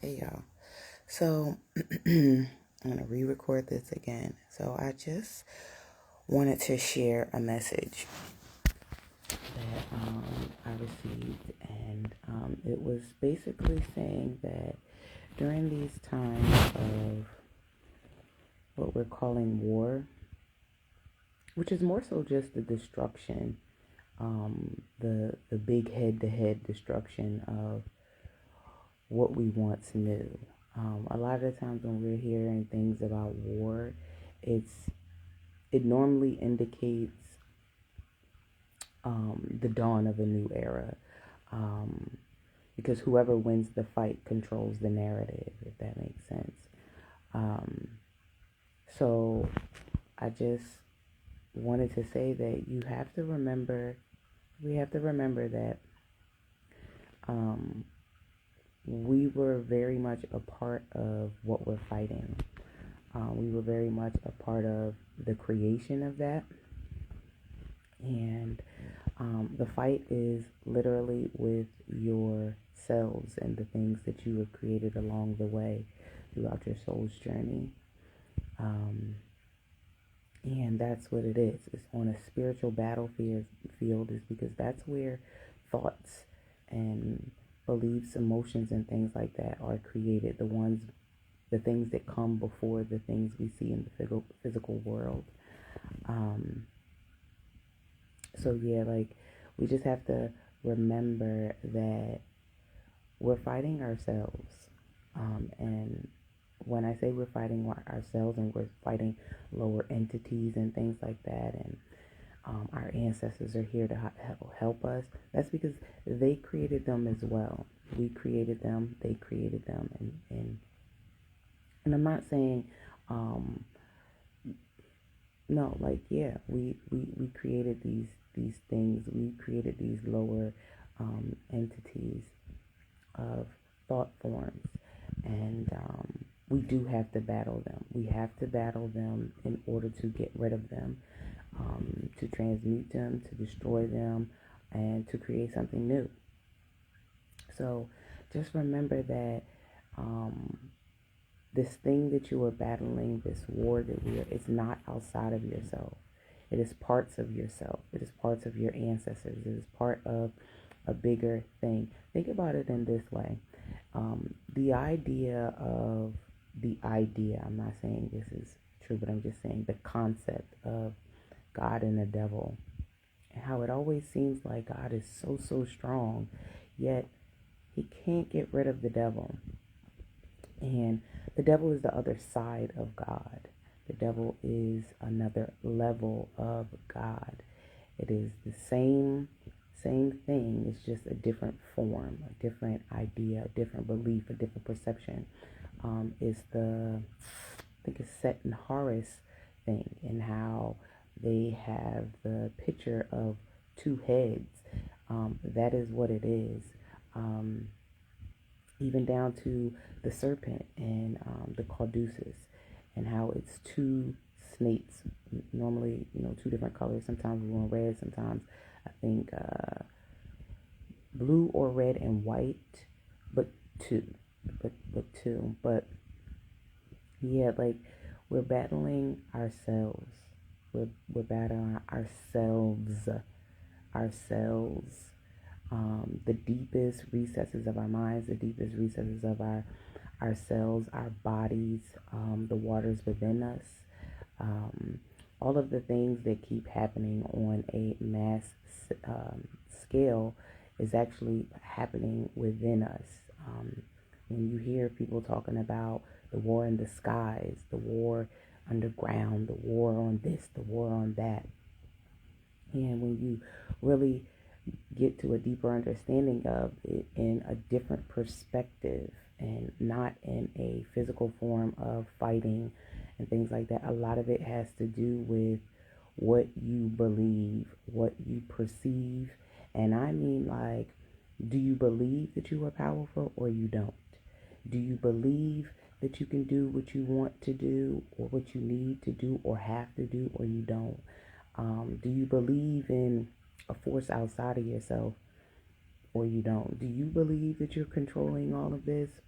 Hey y'all. So I'm going to re-record this again. So I just wanted to share a message that I received, and it was basically saying that during these times of what we're calling war, which is more so just the destruction, the big head-to-head destruction of what we once knew. A lot of the times when we're hearing things about war, it normally indicates the dawn of a new era, because whoever wins the fight controls the narrative, if that makes sense. So I just wanted to say that we have to remember that we were very much a part of what we're fighting. We were very much a part of the creation of that. And the fight is literally with yourselves and the things that you have created along the way throughout your soul's journey. And that's what it is. It's on a spiritual battlefield, is because that's where thoughts and beliefs, emotions, and things like that are created. The things that come before the things we see in the physical world. So yeah, we just have to remember that we're fighting ourselves. And when I say we're fighting ourselves and we're fighting lower entities and things like that, and our ancestors are here to help us, that's because they created them as well. We created them, they created them, and I'm not saying no, we created these things. We created these lower entities of thought forms, and we do have to battle them. We have to battle them in order to get rid of them, to transmute them, to destroy them, and to create something new. So just remember that this thing that you are battling, this war it's not outside of yourself. It is parts of yourself. It is parts of your ancestors. It is part of a bigger thing. Think about it in this way. The idea, I'm not saying this is true, but I'm just saying the concept of God and the devil, and how it always seems like God is so strong, yet he can't get rid of the devil. And the devil is the other side of God. The devil is another level of God. It is the same thing. It's just a different form, a different idea, a different belief, a different perception. It's I think it's Set and Horus thing, and how they have the picture of two heads. That is what it is. Even down to the serpent and the caduceus, and how it's two snakes, normally, two different colors. Sometimes one red, sometimes I think blue or red and white, but two. But yeah, we're battling ourselves. We're battling ourselves. The deepest recesses of our minds, the deepest recesses of ourselves, our bodies, the waters within us, all of the things that keep happening on a mass scale is actually happening within us. When you hear people talking about the war in the skies, the war underground, the war on this, the war on that, and when you really get to a deeper understanding of it in a different perspective, and not in a physical form of fighting and things like that, a lot of it has to do with what you believe, what you perceive. And I mean, do you believe that you are powerful or you don't? Do you believe that you can do what you want to do, or what you need to do, or have to do, or you don't? Do you believe in a force outside of yourself, or you don't? Do you believe that you're controlling all of this,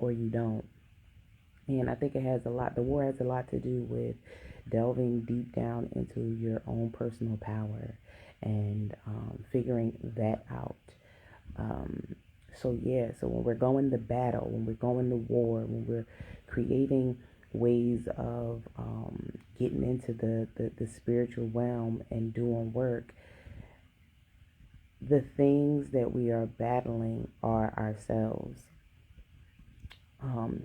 or you don't. And I think the war has a lot to do with delving deep down into your own personal power and figuring that out. Um, so when we're going to battle, when we're going to war, when we're creating ways of getting into the spiritual realm and doing work, the things that we are battling are ourselves.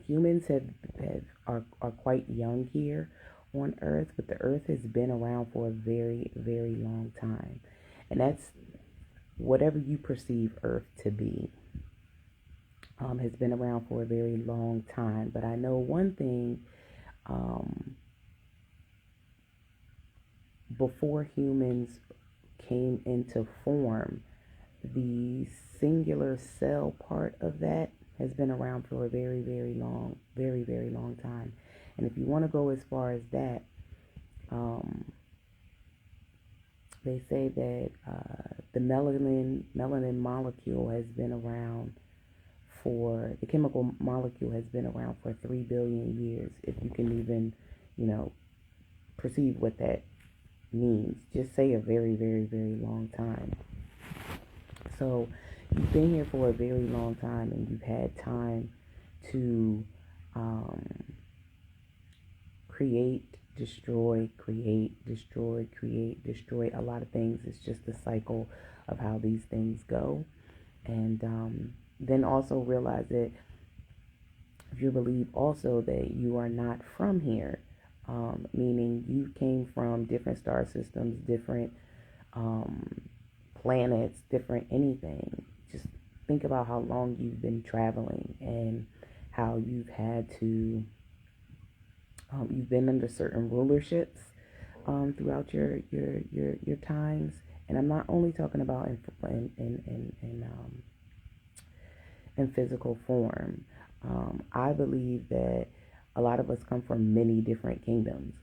Humans are quite young here on Earth, but the Earth has been around for a very, very long time. And that's whatever you perceive Earth to be, has been around for a very long time. But I know one thing, before humans came into form, the singular cell part of that has been around for a very, very, very long time. And if you want to go as far as that, they say that the melanin molecule has been around the chemical molecule has been around for 3 billion years, if you can even, perceive what that means. Just say a very, very, very long time. So you've been here for a very long time, and you've had time to create, destroy, create, destroy, create, destroy a lot of things. It's just the cycle of how these things go. And then also realize that if you believe also that you are not from here, meaning you came from different star systems, different planets, different anything. Just think about how long you've been traveling and how you've had to, you've been under certain rulerships throughout your times. And I'm not only talking about in physical form. I believe that a lot of us come from many different kingdoms,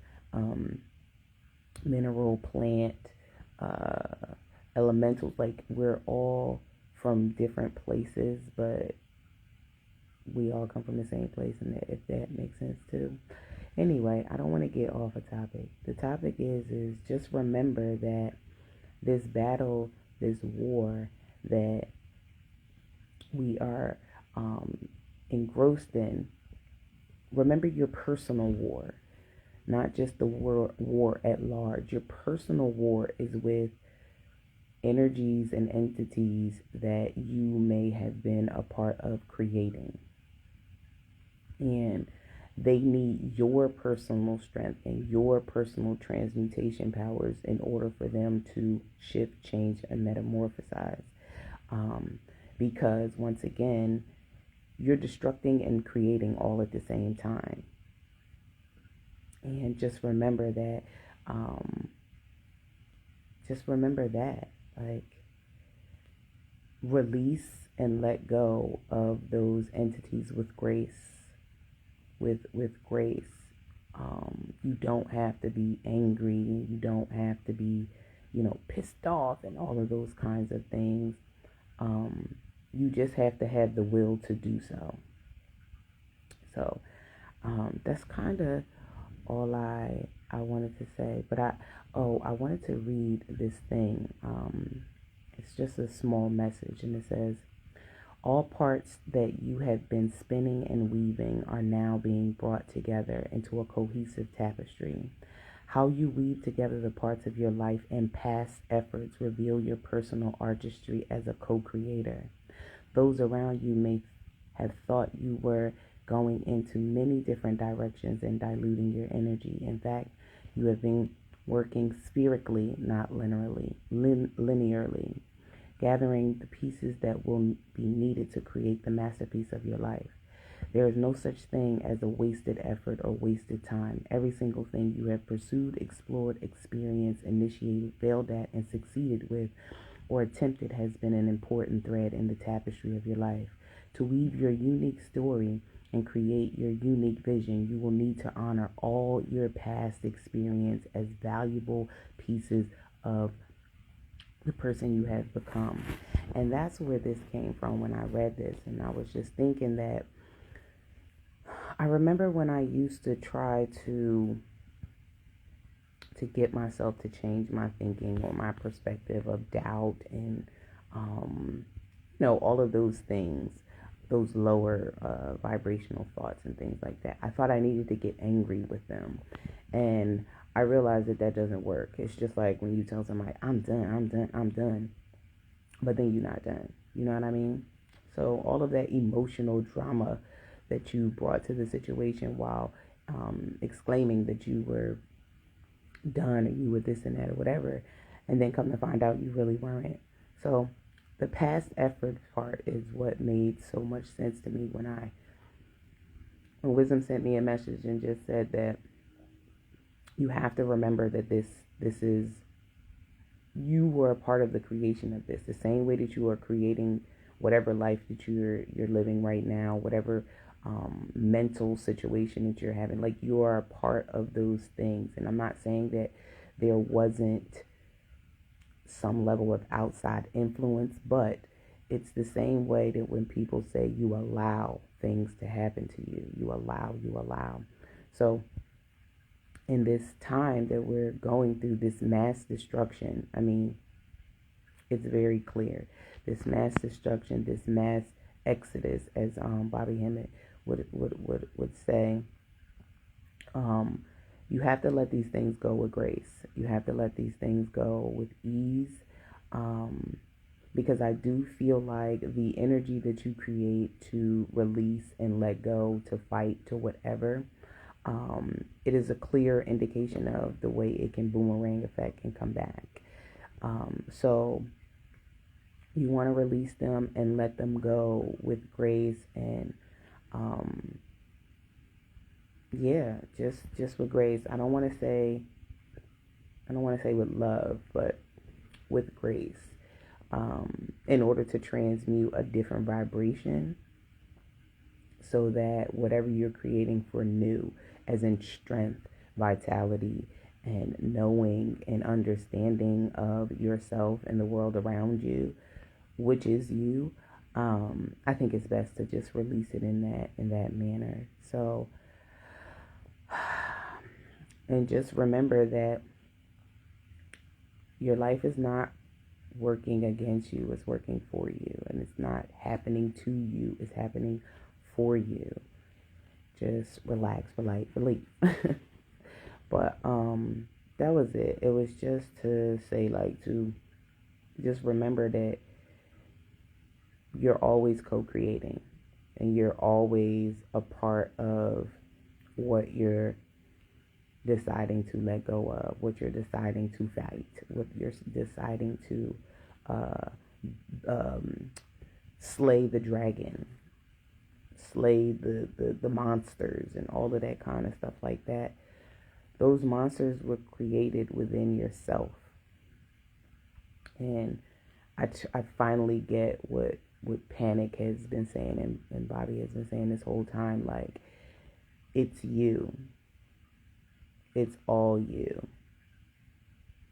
mineral, plant, elementals. Like, we're all from different places, but we all come from the same place, and if that makes sense too. Anyway, I don't want to get off a topic. The topic is just remember that this battle, this war that we are engrossed in, remember your personal war, not just the war at large. Your personal war is with energies and entities that you may have been a part of creating. And they need your personal strength and your personal transmutation powers in order for them to shift, change, and metamorphosize. Because once again, you're destructing and creating all at the same time. And just remember that, like, release and let go of those entities with grace, with grace. You don't have to be angry, you don't have to be, pissed off and all of those kinds of things. You just have to have the will to do so. So that's kind of all I wanted to say. But I wanted to read this thing. It's just a small message, and it says, all parts that you have been spinning and weaving are now being brought together into a cohesive tapestry. How you weave together the parts of your life and past efforts reveal your personal artistry as a co-creator. Those around you may have thought you were going into many different directions and diluting your energy. In fact, you have been working spherically, not linearly, gathering the pieces that will be needed to create the masterpiece of your life. There is no such thing as a wasted effort or wasted time. Every single thing you have pursued, explored, experienced, initiated, failed at, and succeeded with or attempted has been an important thread in the tapestry of your life. To weave your unique story and create your unique vision, you will need to honor all your past experience as valuable pieces of the person you have become. And that's where this came from when I read this. And I was just thinking that I remember when I used to try to get myself to change my thinking or my perspective of doubt and all of those things, those lower vibrational thoughts and things like that. I thought I needed to get angry with them, and I realized that that doesn't work. It's just like when you tell somebody, I'm done, I'm done, I'm done, but then you're not done. You know what I mean? So all of that emotional drama that you brought to the situation while exclaiming that you were done or you were this and that or whatever, and then come to find out you really weren't. So the past effort part is what made so much sense to me when Wisdom sent me a message and just said that you have to remember that this is, you were a part of the creation of this, the same way that you are creating whatever life that you're living right now, whatever mental situation that you're having. Like, you are a part of those things. And I'm not saying that there wasn't some level of outside influence, but it's the same way that when people say you allow things to happen to you, you allow. So in this time that we're going through, this mass destruction, I mean, it's very clear. This mass destruction, this mass exodus, as Bobby Hemmett would say, you have to let these things go with grace. You have to let these things go with ease, because I do feel like the energy that you create to release and let go, to fight, to whatever, it is a clear indication of the way it can boomerang effect and come back. So you want to release them and let them go with grace and just with grace. I don't want to say with love, but with grace, in order to transmute a different vibration, so that whatever you're creating for new, as in strength, vitality, and knowing and understanding of yourself and the world around you, which is you, I think it's best to just release it in that manner. So, and just remember that your life is not working against you, it's working for you, and it's not happening to you, it's happening for you. Just relax, relief. But that was it. It was just to say, like, to just remember that you're always co-creating, and you're always a part of what you're deciding to let go of, what you're deciding to fight, what you're deciding to slay the dragon, slay the monsters, and all of that kind of stuff like that. Those monsters were created within yourself. And I finally get what Panic has been saying, and Bobby has been saying this whole time. Like, it's you. It's all you.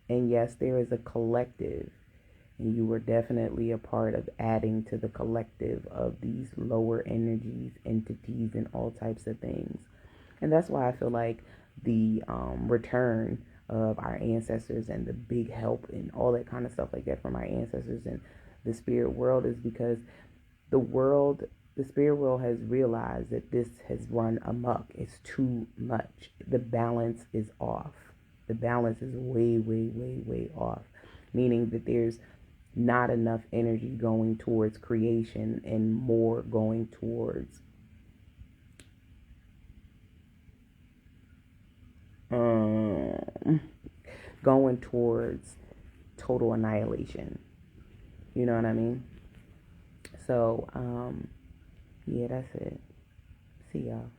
And yes, there is a collective, and you were definitely a part of adding to the collective of these lower energies, entities, and all types of things. And that's why I feel like the return of our ancestors and the big help and all that kind of stuff like that from our ancestors and the spirit world is because the spirit world has realized that this has run amok. It's too much. The balance is off. The balance is way, way, way, way off. Meaning that there's not enough energy going towards creation and more going towards total annihilation. You know what I mean? So, yeah, that's it. See y'all.